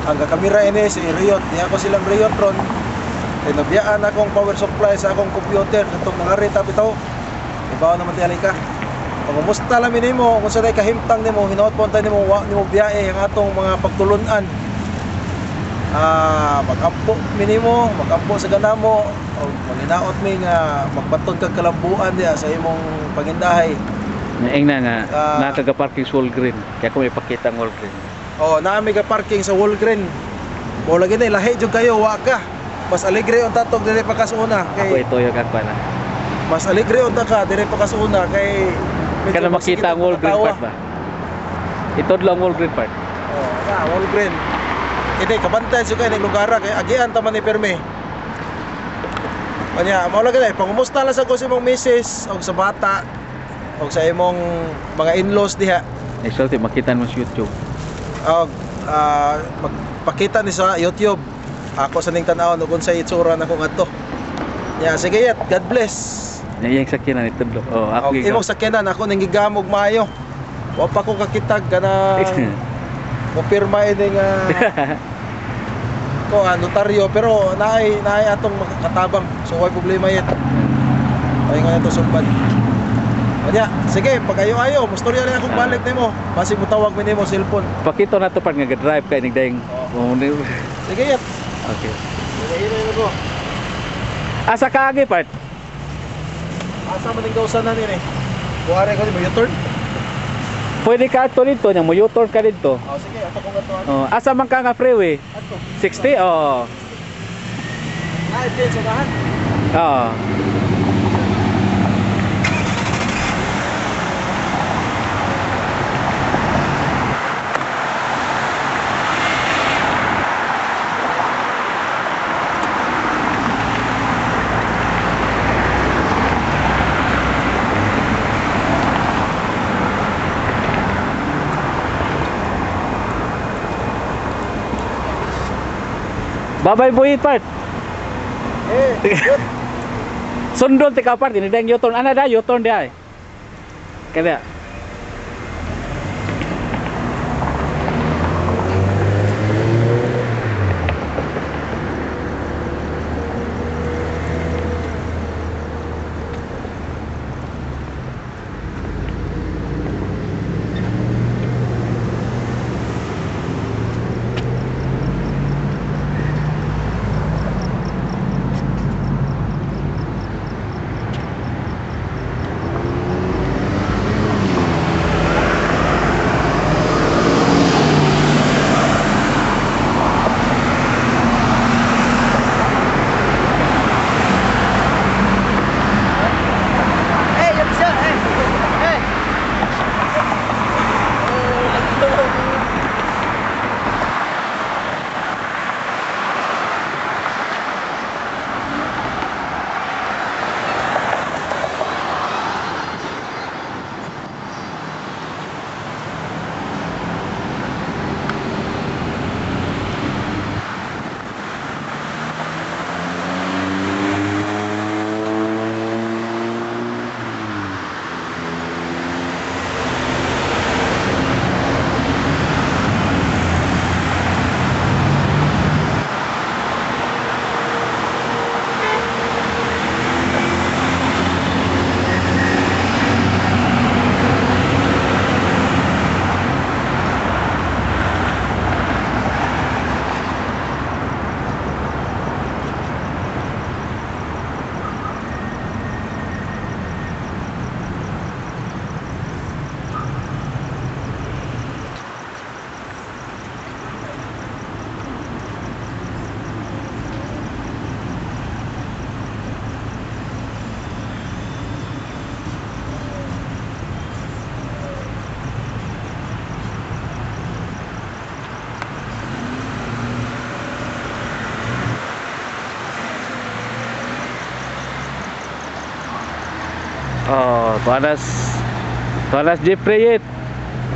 ang kamera ini si Riot, di ako silang Riot ron. Kay nabiyaan akong power supply sa akong computer katong nangarita bitaw. Ibaw naman tiyali ka. Pagumusta lang nimo kung sa day kahimtang nimo hinaot-pon ta nimo wa nimo biyahe ang atong mga pagtulunan. Magampo minimo, magampo sa ganamo o manghinaot mi nga magbaton kag kalambuan diha sa imong pagindahay. Naing na nga nakagaparking sa Walgreen. Kaya ko may pakita ang Walgreen. Oh, naami ka parking sa Walgreen. Mo lagi na lahi jud kayo wa ka. Mas alegre unta tog diri pa kasuna Ako kay ito yung kakwana. mas alegre unta ka diri pa kasuna kay Kana makita ang Walgreen part ba? Ito lang Walgreen part. Oh, Walgreen. Hindi kabantay sa kay ning lugar kay agian ta man ni permi. Kanya, mao lagi na pangumusta lang sa ko sa imong misis og sa bata og sa imong mga in-laws diha. Actually, makita mo sa YouTube. Magpakita ni sa YouTube. Ako sa ning tan-aw ug unsay itsura nako ngadto. Ya, sige yat. God bless. Yang sakyanan ito blo. Oh, ako imong sakyanan ako ning gigamog maayo. Wa pa ko kakitag kana mo pirma ini nga ko notaryo pero naay atong katabang. So way problema yet. Ay nga ito sumpad. Kanya, sige, pag ayo-ayo, mustorya lang akong balik nimo. Basi mo tawag mi nimo cellphone. Pakita na to pag nag-drive kay ning daing. Sige yat. Okay. Sige ko. Asa ka agi part? Asa man ning gawsan na ni. Buhare ko di U-turn. Pwede ka ato dito, nya mo U-turn ka dito. Oh, sige, ato kong ato. Oh, asa man ka nga freeway? Ato. 60 oh. Ay, din sa dahan. Oh. Babay buhit part. Good. Sundol tika part ini deng U-turn ana da U-turn dia. Kada. Oh, tuanas Jeffrey yet.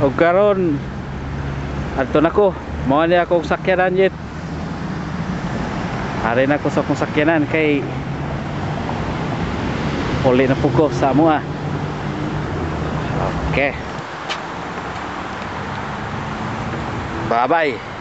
O karon adto nako, mao ni akong sakyanan yet. Ari na ko sa akong sakyanan kay uli na puko sa amo ah. Okay. Bye bye.